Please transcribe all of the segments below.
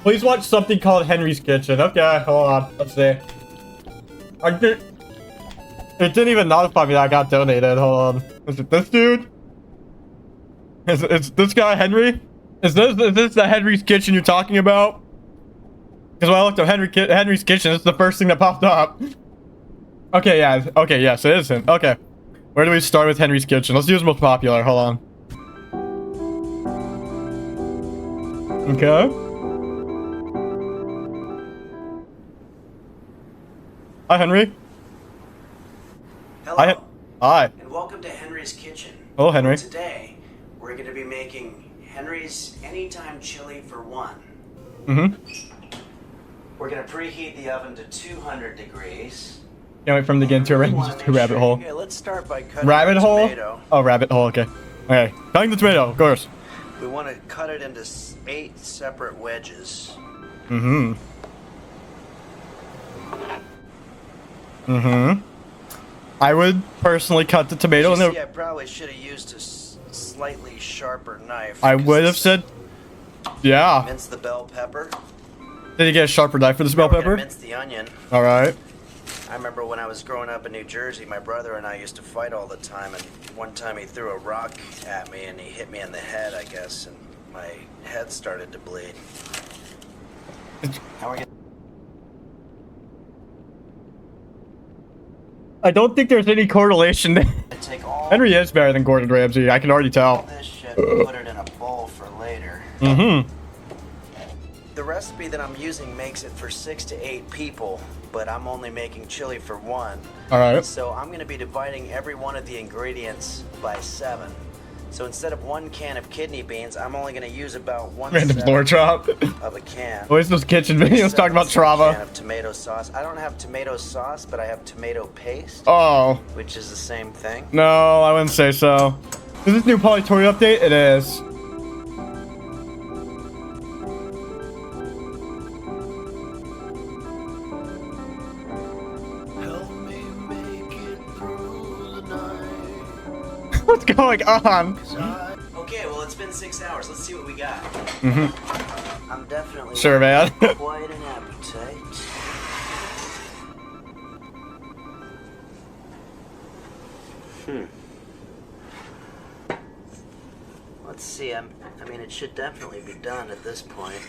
Please watch something called Henry's Kitchen. Okay, hold on. Let's see. It didn't even notify me that I got donated. Hold on. Is it this dude? Is this guy Henry? Is this the Henry's Kitchen you're talking about? Because when I looked up Henry's Kitchen, this is the first thing that popped up. Okay, yeah. Okay, yes, it is him. Okay. Where do we start with Henry's Kitchen? Let's do his most popular. Hold on. Okay. Hi, Henry. Hello. Hi. And welcome to Henry's Kitchen. Hello, Henry. Today, we're going to be making Henry's Anytime Chili for one. Mm-hmm. We're going to preheat the oven to 200 degrees. Can't wait for him to get into a rabbit hole. Okay, let's start by cutting Rabbit the hole? tomato. Oh, rabbit hole, okay. Okay, cutting the tomato, of course. We want to cut it into 8 separate wedges. Mm-hmm. Mm-hmm. I would personally cut the tomato in I probably should have used a slightly sharper knife. I would have said, yeah. Mince the bell pepper. Did you get a sharper knife for this bell pepper? Mince the onion. All right. I remember when I was growing up in New Jersey, my brother and I used to fight all the time, and one time he threw a rock at me and he hit me in the head, I guess, and my head started to bleed. How are you? I don't think there's any correlation there. Henry is better than Gordon Ramsay, I can already tell. This shit and put it in a bowl for later. Mm-hmm. The recipe that I'm using makes it for 6 to 8 people, but I'm only making chili for one. All right. So I'm going to be dividing every one of the ingredients by 7. So instead of 1 can of kidney beans, I'm only going to use about 1 Random floor drop. of a can. Always those kitchen videos talking about trauma. Can of tomato sauce. I don't have tomato sauce, but I have tomato paste. Oh. Which is the same thing. No, I wouldn't say so. Is this new Polytory update? It is. What's going on? Okay, well, it's been 6 hours. Let's see what we got. Mm-hmm. I'm definitely sure, man. quite an appetite. Let's see. I mean, it should definitely be done at this point.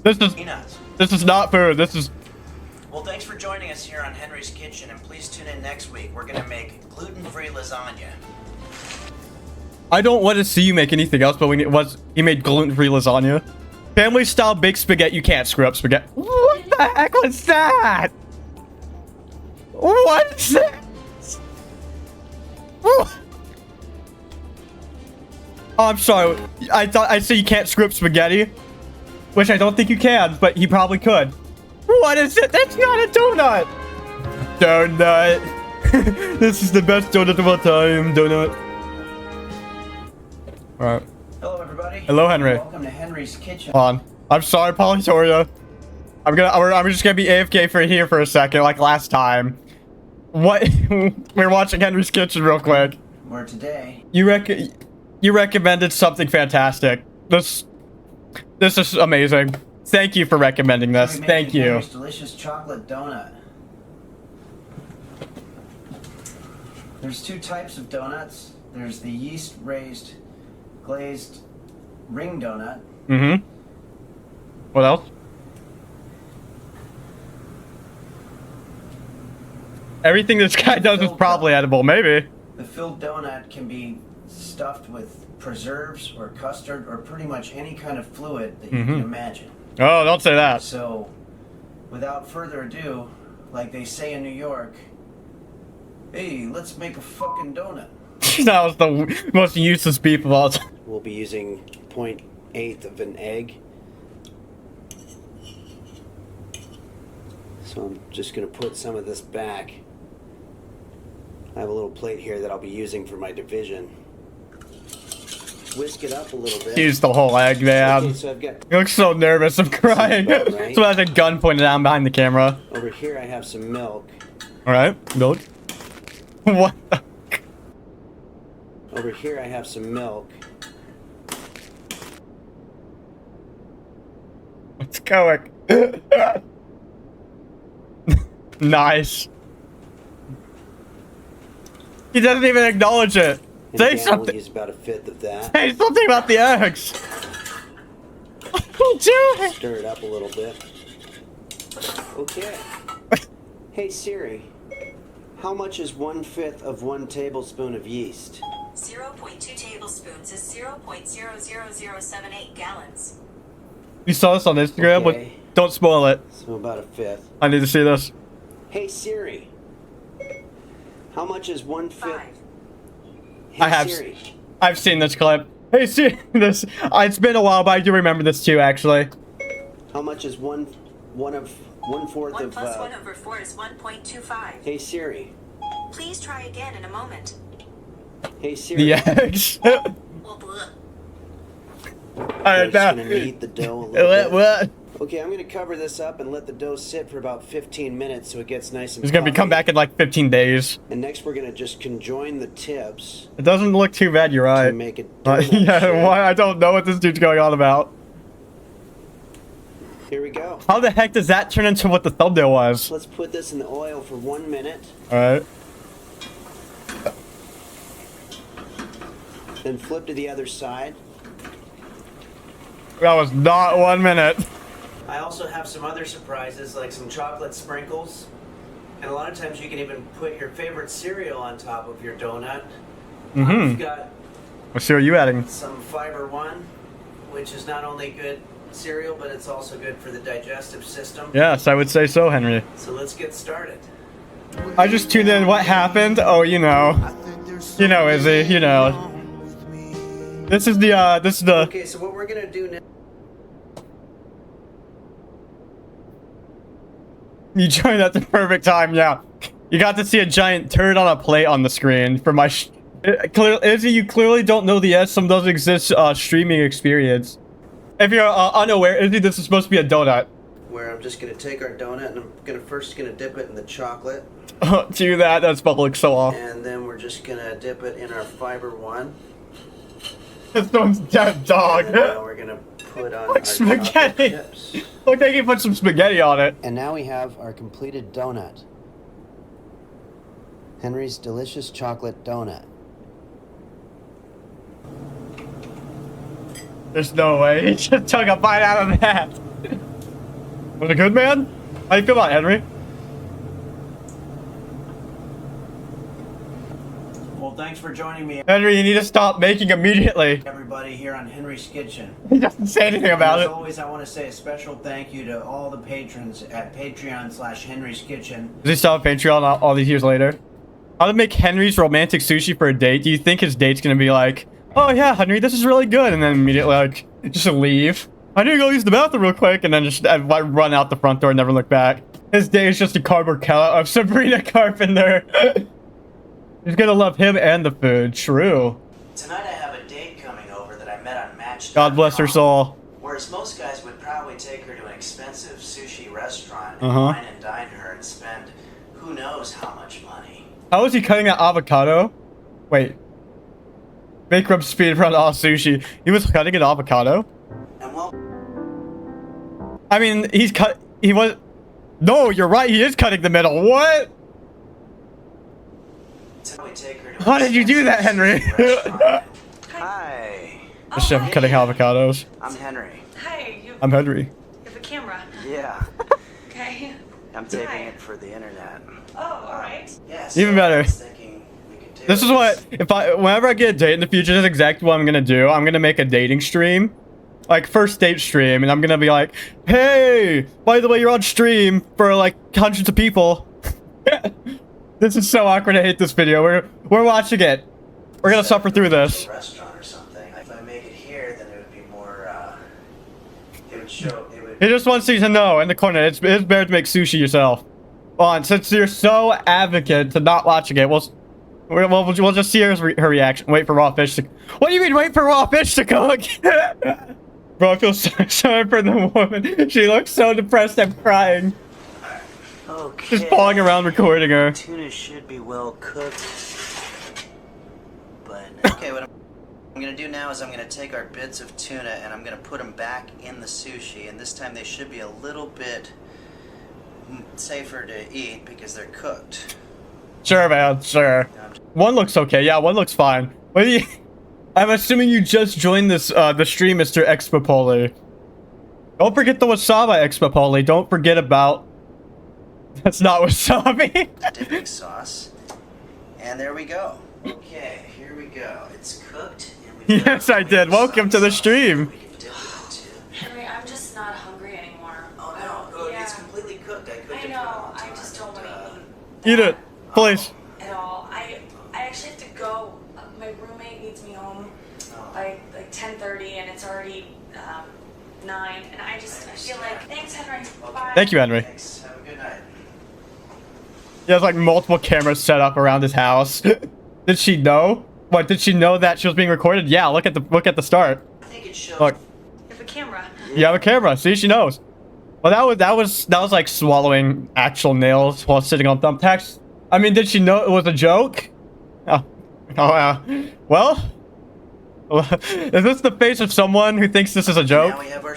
This is not food. This is. Well, thanks for joining us here on Henry's Kitchen, and please tune in next week. We're gonna make gluten-free lasagna. I don't want to see you make anything else, but he made gluten-free lasagna. Family-style baked spaghetti. You can't screw up spaghetti. What the heck was that? What is that? Oh, I'm sorry. I thought I said you can't screw up spaghetti, which I don't think you can, but he probably could. What is it? That's not a donut. Donut. This is the best donut of all time. Donut. All right. Hello, everybody. Hello, Henry. Welcome to Henry's Kitchen. Hold on. I'm sorry, Polytoria. I'm just gonna be AFK for here for a second, like last time. What? We're watching Henry's Kitchen real quick. Where today? You recommended something fantastic. This is amazing. Thank you for recommending this. Thank you. Henry's delicious chocolate donut. There's 2 types of donuts. There's the yeast-raised glazed ring donut. Mm-hmm. What else? Everything this guy does is probably edible, maybe. The filled donut can be stuffed with preserves or custard or pretty much any kind of fluid that you can imagine. Oh, don't say that. So, without further ado, like they say in New York, hey, let's make a fucking donut. That was the most useless beef of all time. We'll be using 0.8 of an egg. So I'm just going to put some of this back. I have a little plate here that I'll be using for my division. Whisk it up a little bit. Use the whole egg, man. Okay, so I've got... You look so nervous. I'm crying. Right? Someone has a gun pointed down behind the camera. Over here I have some milk. All right, milk. What the? Over here I have some milk. What's going? Nice. He doesn't even acknowledge it. And Say Dan will something. use about a fifth of that. Say something about the eggs. What are you doing? Stir it up a little bit. Okay. Hey Siri, how much is 1/5 of 1 tablespoon of yeast? 0.2 tablespoons is 0.00078 gallons. You saw this on Instagram, Okay. but don't spoil it. So about a fifth. I need to see this. Hey Siri, how much is 1/5? 5. Hey, I have. Siri, I've seen this clip. Hey, see this. It's been a while, but I do remember this too, actually. how much is 1/4 1 of plus 1 over 4 is 1.25. Hey Siri, Please try again in a moment. hey Siri. The eggs. Well, bleh. Alright, I'm just now. gonna knead the dough a little bit. What? Okay, I'm gonna cover this up and let the dough sit for about 15 minutes so it gets nice and He's gonna be come puffy. back in like 15 days. And next we're gonna just conjoin the tips It doesn't look too bad, you're to right. make it Yeah, shape. why? I don't know what this dude's going on about. Here we go. How the heck does that turn into what the thumbnail was? Let's put this in the oil for 1 minute, Alright. then flip to the other side. That was not 1 minute. I also have some other surprises like some chocolate sprinkles. And a lot of times you can even put your favorite cereal on top of your donut. I've Mm-hmm. got Let's see what you adding. some Fiber One, which is not only good cereal, but it's also good for the digestive system. Yes, I would say so, Henry. So let's get started. I just tuned in. What happened? Oh, you know. You know, Izzy. You know. This is the, Okay, so what we're gonna do now. You joined at the perfect time, yeah. You got to see a giant turd on a plate on the screen for my Izzy, you clearly don't know the SM doesn't exist streaming experience. If you're unaware, Izzy, this is supposed to be a donut. Where I'm just gonna take our donut and I'm gonna dip it in the chocolate. Do that, that's bubbling so off. And then we're just gonna dip it in our Fiber One. This one's dead dog. And now we're gonna put on Like our spaghetti. chocolate chips. Look, they can put some spaghetti on it. And now we have our completed donut. Henry's delicious chocolate donut. There's no way. He just took a bite out of that. Was it good, man? How do you feel about it, Henry? Well, thanks for joining me, Henry, you need to stop making immediately. everybody, here on Henry's Kitchen. He doesn't say anything about As it. always, I want to say a special thank you to all the patrons at Patreon/Henry's Kitchen. Does he still have Patreon all these years later? How to make Henry's romantic sushi for a date? Do you think his date's gonna be like, oh yeah, Henry, this is really good, and then immediately like just leave? I need to go use the bathroom real quick, and then just run out the front door and never look back. His date is just a cardboard cutout of Sabrina Carpenter. He's gonna love him and the food. True. Tonight I have a date coming over that I met on Match. God bless her soul. Whereas most guys would probably take her to an expensive sushi restaurant and Uh-huh. wine and dine her and spend who knows how much money. How is he cutting that avocado? Wait. Bankrupt speed run all sushi. He was cutting an avocado? And well, I mean, he was... No, you're right, he is cutting the middle. What? tonight we take her to How an did you do that, expensive Henry? sushi restaurant. Hi, The chef cutting avocados. I'm Henry. Hi, you I'm Henry. have a camera. Yeah, Okay. I'm taping it for the internet. Oh, alright. Yes. Even better. This is what, whenever I get a date in the future, this is exactly what I'm gonna do. I'm gonna make a dating stream. Like, first date stream, and I'm gonna be like, hey, by the way, you're on stream for, like, hundreds of people. This is so awkward, I hate this video. We're watching it. We're gonna suffer through this. Restaurant or something. If I make it here, then it would be more, it would show, it would... He just wants you to know, in the corner, it's better to make sushi yourself. On, since you're so advocate to not watching it, we'll just see her reaction. Wait for raw fish to... What do you mean, wait for raw fish to cook? Bro, I feel so sorry for the woman. She looks so depressed, I'm crying. Okay. Just following around recording her. Tuna should be well cooked. But okay, what I'm gonna do now is I'm gonna take our bits of tuna and I'm gonna put them back in the sushi, and this time they should be a little bit safer to eat because they're cooked. Sure, man. Sure. One looks okay. Yeah, one looks fine. What do you? I'm assuming you just joined this the stream, Mr. Expopoli. Don't forget the wasabi, Expopoli. Don't forget about. That's not wasabi. Dipping sauce. And there we go. Okay, here we go. It's cooked. And we've got Yes, I did. Welcome to the stream. we can dip it into. Henry, I'm just not hungry anymore. Oh no, oh, Yeah. it's completely cooked. I cooked I it. know. I just don't want to Eat it, please. at all. I actually have to go. My roommate needs me home by like 10:30, and it's already 9. And I feel like thanks, Henry. Bye. Thank you, Henry. Thanks. Have a good night. He has like multiple cameras set up around his house. Did she know? What, did she know that she was being recorded? Yeah, look at the start. I think it shows. Look, You have a camera. you have a camera. See, she knows. Well, that was like swallowing actual nails while sitting on thumbtacks. I mean, did she know it was a joke? Oh, well, is this the face of someone who thinks this is a joke? Now we have our.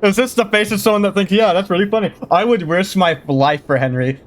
Is this the face of someone that thinks, yeah, that's really funny? I would risk my life for Henry.